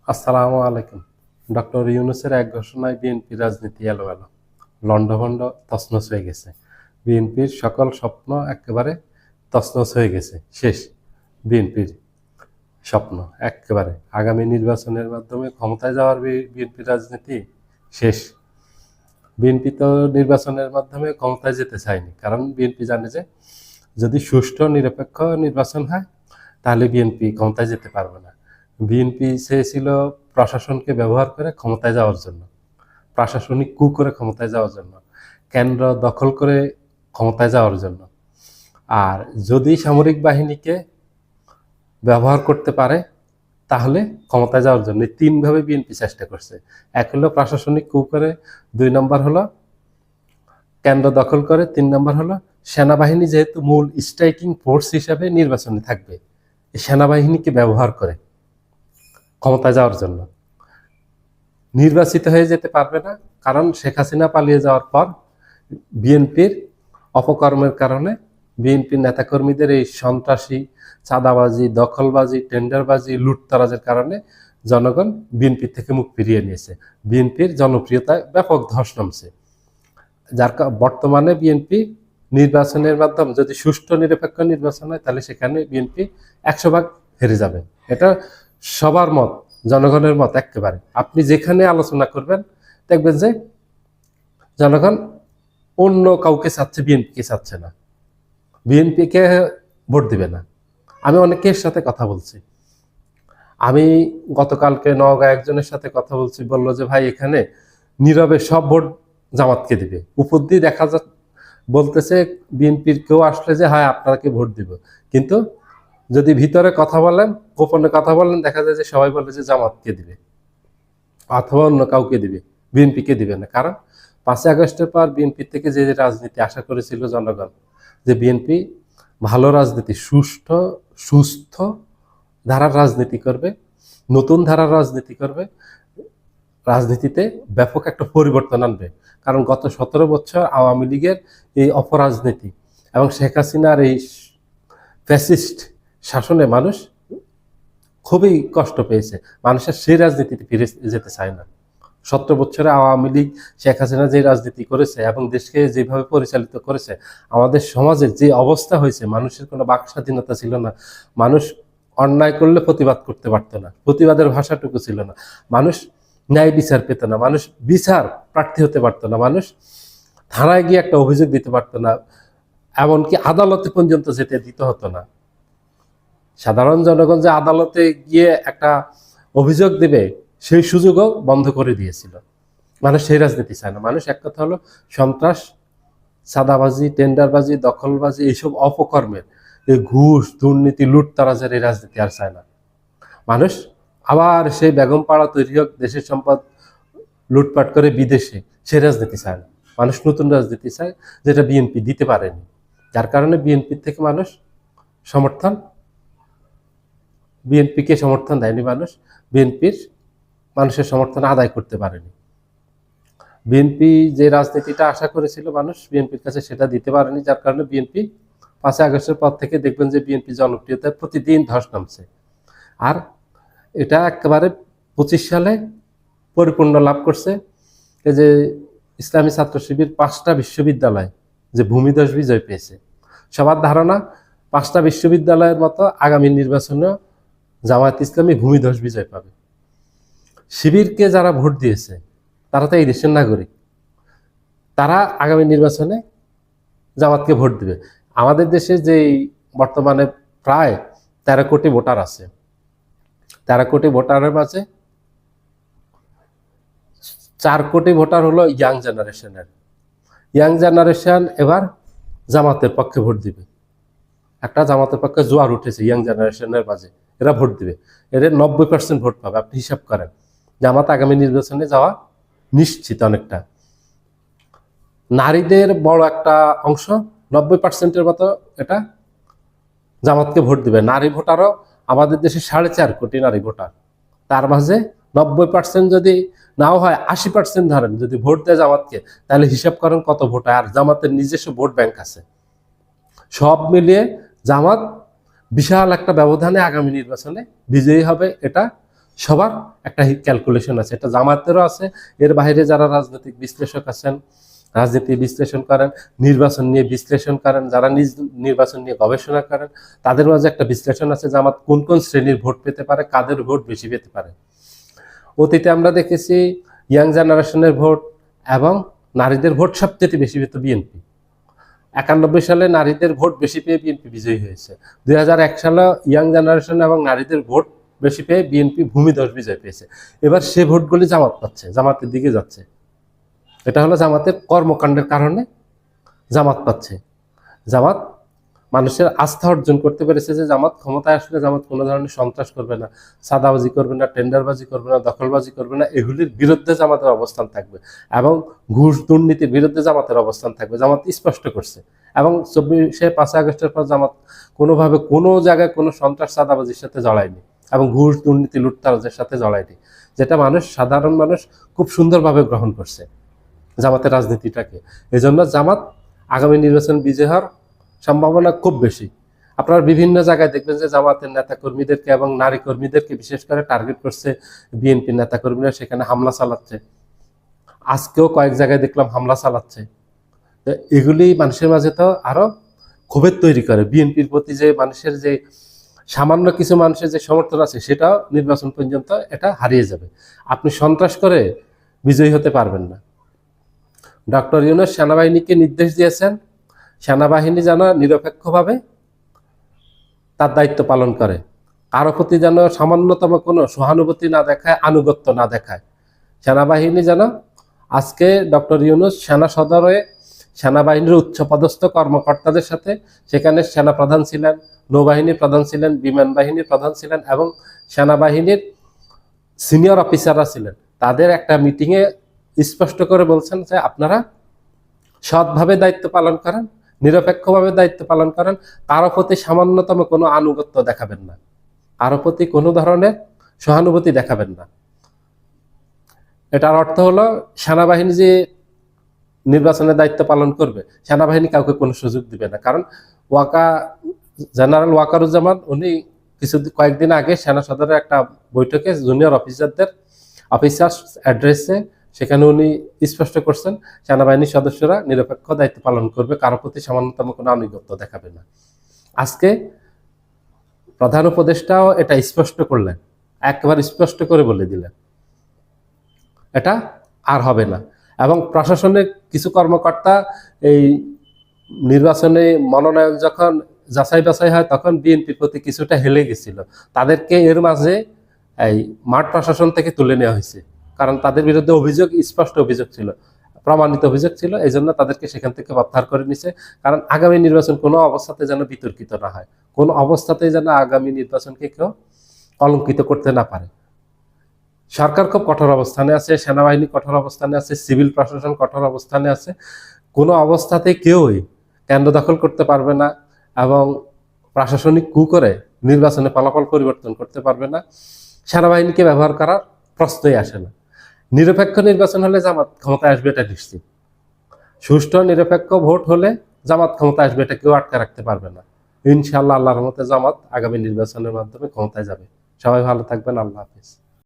আসসালামু আলাইকুম। ডক্টর ইউনূসের এক ঘোষণায় বিএনপি রাজনীতি এলোমেলো, লন্ডভন্ড, তছনছ হয়ে গেছে। বিএনপির সকল স্বপ্ন একেবারে তছনছ হয়ে গেছে, শেষ। বিএনপির স্বপ্ন একেবারে আগামী নির্বাচনের মাধ্যমে ক্ষমতায় যাওয়ার বিএনপির রাজনীতি শেষ। বিএনপি তো নির্বাচনের মাধ্যমে ক্ষমতায় যেতে চায়নি, কারণ বিএনপি জানে যে যদি সুষ্ঠু নিরপেক্ষ নির্বাচন হয় তাহলে বিএনপি ক্ষমতায় যেতে পারবে না। বিএনপি চেয়েছিল প্রশাসনকে ব্যবহার করে ক্ষমতায় যাওয়ার জন্য, প্রশাসনিক কু করে ক্ষমতায় যাওয়ার জন্য, কেন্দ্র দখল করে ক্ষমতায় যাওয়ার জন্য। আর যদি সামরিক বাহিনীকে ব্যবহার করতে পারে তাহলে ক্ষমতায় যাওয়ার জন্য। তিনভাবে বিএনপি চেষ্টা করছে। এক হলো প্রশাসনিক কু করে, 2 নম্বর হলো কেন্দ্র দখল করে, 3 নম্বর হলো সেনাবাহিনী যেহেতু মূল স্ট্রাইকিং ফোর্স হিসাবে নির্বাচনে থাকবে, সেনাবাহিনীকে ব্যবহার করে ক্ষমতায় যাওয়ার জন্য। নির্বাচিত হয়ে যেতে পারবে না, কারণ শেখ হাসিনা পালিয়ে যাওয়ার পর বিএনপির অপকর্মের কারণে বিএনপির নেতাকর্মীদের এই সন্ত্রাসী, চাঁদাবাজি, দখলবাজি, টেন্ডারবাজি, লুটতরাজের কারণে জনগণ বিএনপি থেকে মুখ ফিরিয়ে নিয়েছে। বিএনপির জনপ্রিয়তায় ব্যাপক ধস নামছে। বর্তমানে বিএনপি নির্বাচনের মাধ্যমে যদি সুষ্ঠু নিরপেক্ষ নির্বাচন হয় তাহলে সেখানে বিএনপি 100 ভাগ হেরে যাবে। এটা সবার মত, জনগণের মত একেবারে। আপনি যেখানে আলোচনা করবেন দেখবেন যে জনগণ অন্য কাউকে চাচ্ছে, বিএনপিকে চাচ্ছে না, বিএনপিকে ভোট দিবে না। আমি অনেকের সাথে কথা বলছি। আমি গতকালকে নওগাঁ একজনের সাথে কথা বলছি, বলল যে ভাই এখানে নীরবে সব ভোট জামাতকে দিবে। উপর দিয়ে দেখা বলতেছে বিএনপির কেউ আসলে যে হ্যাঁ আপনাকে ভোট দিব, কিন্তু যদি ভিতরে কথা বলেন, গোপনে কথা বলেন, দেখা যায় যে সবাই বলে যে জামাতকে দিবে অথবা অন্য কাউকে দিবে, বিএনপিকে দিবে না। কারণ 5ই আগস্টের পর বিএনপি থেকে যে রাজনীতি আশা করেছিল জনগণ, যে বিএনপি ভালো রাজনীতি, সুস্থ ধারার রাজনীতি করবে, নতুন ধারার রাজনীতি করবে, রাজনীতিতে ব্যাপক একটা পরিবর্তন আনবে। কারণ গত 17 বছর আওয়ামী লীগের এই অপরাজনীতি এবং শেখ হাসিনার এই ফ্যাসিস্ট শাসনে মানুষ খুবই কষ্ট পেয়েছে। মানুষের সেই রাজনীতিতে ফিরে যেতে চায় না। 17 বছরে আওয়ামী লীগ, শেখ হাসিনা যে রাজনীতি করেছে এবং দেশকে যেভাবে পরিচালিত করেছে, আমাদের সমাজের যে অবস্থা হয়েছে, মানুষের কোনো বাক স্বাধীনতা ছিল না। মানুষ অন্যায় করলে প্রতিবাদ করতে পারতো না, প্রতিবাদের ভাষাটুকু ছিল না। মানুষ ন্যায় বিচার পেত না, মানুষ বিচার প্রার্থী হতে পারতো না, মানুষ থানায় গিয়ে একটা অভিযোগ দিতে পারতো না, এমনকি আদালতে পর্যন্ত যেতে দিতে হতো না। সাধারণ জনগণ যে আদালতে গিয়ে একটা অভিযোগ দেবে সেই সুযোগও বন্ধ করে দিয়েছিল। মানুষ সেই রাজনীতি চায় না। মানুষ এক কথা হলো সন্ত্রাস, চাঁদাবাজি, টেন্ডারবাজি, দখলবাজি, এইসব অপকর্মের, এই ঘুষ, দুর্নীতি, লুটতরাজের এই রাজনীতি আর চায় না। মানুষ আবার সেই বেগম পাড়া তৈরি হোক, দেশের সম্পদ লুটপাট করে বিদেশে, সেই রাজনীতি চায় না। মানুষ নতুন রাজনীতি চায়, যেটা বিএনপি দিতে পারেনি। যার কারণে বিএনপির থেকে মানুষ বিএনপিকে সমর্থন দেয়নি। বিএনপির মানুষের সমর্থন আদায় করতে পারেনি। বিএনপি যে রাজনীতিটা আশা করেছিল মানুষ বিএনপির কাছে সেটা দিতে পারেনি। যার কারণে বিএনপি 5ই আগস্টের পর থেকে দেখবেন যে বিএনপি জনপ্রিয়তায় প্রতিদিন ধস নামছে। আর এটা একেবারে 25 সালে পরিপূর্ণ লাভ করছে। এই যে ইসলামী ছাত্র শিবির 5টা বিশ্ববিদ্যালয় যে ভূমিধস বিজয় পেয়েছে, সবার ধারণা 5টা বিশ্ববিদ্যালয়ের মতো আগামী নির্বাচনে জামায়াত ইসলামী ভূমিধস বিজয় পাবে। শিবিরকে যারা ভোট দিয়েছে তারা তো এই দেশের নাগরিক, তারা আগামী নির্বাচনে জামাতকে ভোট দিবে। আমাদের দেশে যে বর্তমানে প্রায় 13 কোটি ভোটার আছে, 13 কোটি ভোটারের মাঝে 4 কোটি ভোটার হলো ইয়াং জেনারেশনের। ইয়াং জেনারেশন এবার জামাতের পক্ষে ভোট দিবে। একটা জামাতের পক্ষে জোয়ার উঠেছে ইয়াং জেনারেশনের মাঝে, এরা ভোট দিবে। এদের 90% ভোট পাবে। আপনি হিসাব করেন, জামাত আগামী নির্বাচনে যাওয়া নিশ্চিত অনেকটা। নারীদের বড় একটা অংশ, 90%-এর মতো, এটা জামাতকে ভোট দিবে। নারী ভোটারও আমাদের দেশে 4.5 কোটি নারী ভোটার, তার মাঝে 90% যদি নাও হয়, 80% ধরেন যদি ভোট দেয় জামাতকে, তাহলে হিসাব করেন কত ভোট হয়। আর জামাতের নিজস্ব ভোট ব্যাংক আছে। সব মিলিয়ে জামাত বিশাল একটা ব্যবধানে আগামী নির্বাচনে বিজয়ী হবে, এটা সবার একটা ক্যালকুলেশন আছে, এটা জামাতেরও আছে। এর বাইরে যারা রাজনৈতিক বিশ্লেষক আছেন, রাজনীতি বিশ্লেষণ করেন, নির্বাচন নিয়ে বিশ্লেষণ করেন, যারা নির্বাচন নিয়ে গবেষণা করেন, তাদের মাঝে একটা বিশ্লেষণ আছে জামাত কোন কোন শ্রেণীর ভোট পেতে পারে, কাদের ভোট বেশি পেতে পারে। অতীতে আমরা দেখেছি ইয়াং জেনারেশনের ভোট এবং নারীদের ভোট সবচেয়ে বেশি পেত বিএনপি। 91 সালে নারীদের ভোট বেশি পেয়ে বিএনপি বিজয়ী হয়েছে। 2001 সালে ইয়াং জেনারেশন এবং নারীদের ভোট বেশি পেয়ে বিএনপি ভূমিধস বিজয় পেয়েছে। এবার সে ভোটগুলি জামাত পাচ্ছে, জামাতের দিকে যাচ্ছে। এটা হলো জামাতের কর্মকাণ্ডের কারণে জামাত পাচ্ছে। জামাত মানুষের আস্থা অর্জন করতে পেরেছে যে জামাত ক্ষমতায় আসলে জামাত কোনো ধরনের সন্ত্রাস করবে না, সাদাবাজি করবে না, টেন্ডারবাজি করবে না, দখলবাজি করবে না, এগুলির বিরুদ্ধে জামাতের অবস্থান থাকবে এবং ঘুষ দুর্নীতির বিরুদ্ধে জামাতের অবস্থান থাকবে। জামাত স্পষ্ট করছে এবং 5ই আগস্টের পর জামাত কোনোভাবে কোনো জায়গায় কোনো সন্ত্রাস সাদাবাজির সাথে জড়ায়নি এবং ঘুষ দুর্নীতি লুটতারাজের সাথে জড়ায়নি, যেটা সাধারণ মানুষ খুব সুন্দরভাবে গ্রহণ করছে জামাতের রাজনীতিটাকে। এজন্য জামাত আগামী নির্বাচন বিজয় হওয়ার সম্ভাবনা খুব বেশি। আপনারা বিভিন্ন জায়গায় দেখবেন যে জামাতের নেতাকর্মীদেরকে এবং নারী কর্মীদেরকে বিশেষ করে টার্গেট করছে বিএনপি নেতাকর্মীরা, সেখানে হামলা চালাচ্ছে। আজকেও কয়েক জায়গায় দেখলাম হামলা চালাচ্ছে। এগুলি মানুষের মাঝে তো আরো ক্ষোভের তৈরি করে। বিএনপির প্রতি যে মানুষের যে সামান্য কিছু মানুষের যে সমর্থন আছে সেটাও নির্বাচন পর্যন্ত এটা হারিয়ে যাবে। আপনি সন্ত্রাস করে বিজয়ী হতে পারবেন না। ডক্টর ইউনূস সেনাবাহিনীকে নির্দেশ দিয়েছেন সেনাবাহিনী যেন নিরপেক্ষভাবে তার দায়িত্ব পালন করে, কারো প্রতি যেন সামান্যতম কোনো সহানুভূতি না দেখায়, আনুগত্য না দেখায়। সেনাবাহিনী যেন আজকে ডক্টর ইউনূস সেনা সদরে সেনাবাহিনীর উচ্চপদস্থ কর্মকর্তাদের সাথে, সেখানে সেনা প্রধান ছিলেন, নৌবাহিনীর প্রধান ছিলেন, বিমান বাহিনীর প্রধান ছিলেন এবং সেনাবাহিনীর সিনিয়র অফিসাররা ছিলেন, তাদের একটা মিটিংয়ে স্পষ্ট করে বলছেন যে আপনারা সৎভাবে দায়িত্ব পালন করেন, নিরপেক্ষভাবে দায়িত্ব পালন করেন, কারো প্রতি সামান্যতম কোনো আনুগত্য দেখাবেন না, কারো প্রতি কোনো ধরনের সহানুভূতি দেখাবেন না। এটার অর্থ হলো সেনাবাহিনী যে নির্বাচনের দায়িত্ব পালন করবে, সেনাবাহিনী কাউকে কোনো সুযোগ দিবে না। কারণ জেনারেল ওয়াকারুজ্জামান উনি কয়েকদিন আগে সেনা সদরের একটা বৈঠকে জুনিয়র অফিসার্স অ্যাড্রেসে সেখানে উনি স্পষ্ট করছেন সেনাবাহিনীর সদস্যরা নিরপেক্ষ দায়িত্ব পালন করবে, কারো প্রতি সামান্যতম কোনো আনুগত্য দেখাবে না। আজকে প্রধান উপদেষ্টাও এটা স্পষ্ট করলেন, একেবারে স্পষ্ট করে বলে দিলেন এটা আর হবে না। এবং প্রশাসনের কিছু কর্মকর্তা এই নির্বাচনে মনোনয়ন যখন যাচাই বাছাই হয় তখন বিএনপির প্রতি কিছুটা হেলে গেছিল, তাদেরকে এর মাঝে এই মাঠ প্রশাসন থেকে তুলে নেওয়া হয়েছে। কারণ তাদের বিরুদ্ধে অভিযোগ, স্পষ্ট অভিযোগ ছিল, প্রমাণিত অভিযোগ ছিল, এই জন্য তাদেরকে সেখান থেকে প্রত্যাহার করে নিছে। কারণ আগামী নির্বাচন কোনো অবস্থাতে যেন বিতর্কিত না হয়, কোনো অবস্থাতেই যেন আগামী নির্বাচনকে কেউ কলঙ্কিত করতে না পারে। সরকার খুব কঠোর অবস্থানে আছে, সেনাবাহিনী কঠোর অবস্থানে আছে, সিভিল প্রশাসন কঠোর অবস্থানে আছে। কোনো অবস্থাতে কেউই কেন্দ্র দখল করতে পারবে না এবং প্রশাসনিক কু করে নির্বাচনে ফলাফল পরিবর্তন করতে পারবে না। সেনাবাহিনীকে ব্যবহার করার প্রশ্নই আসে না। নিরপেক্ষ নির্বাচন হলে জামাত ক্ষমতায় আসবে, এটা নিশ্চিত। সুষ্ঠু নিরপেক্ষ ভোট হলে জামাত ক্ষমতায় আসবে, এটা কেউ আটকে রাখতে পারবে না। ইনশাআল্লাহ আল্লাহর রহমতে জামাত আগামী নির্বাচনের মাধ্যমে ক্ষমতায় যাবে। সবাই ভালো থাকবেন। আল্লাহ হাফেজ।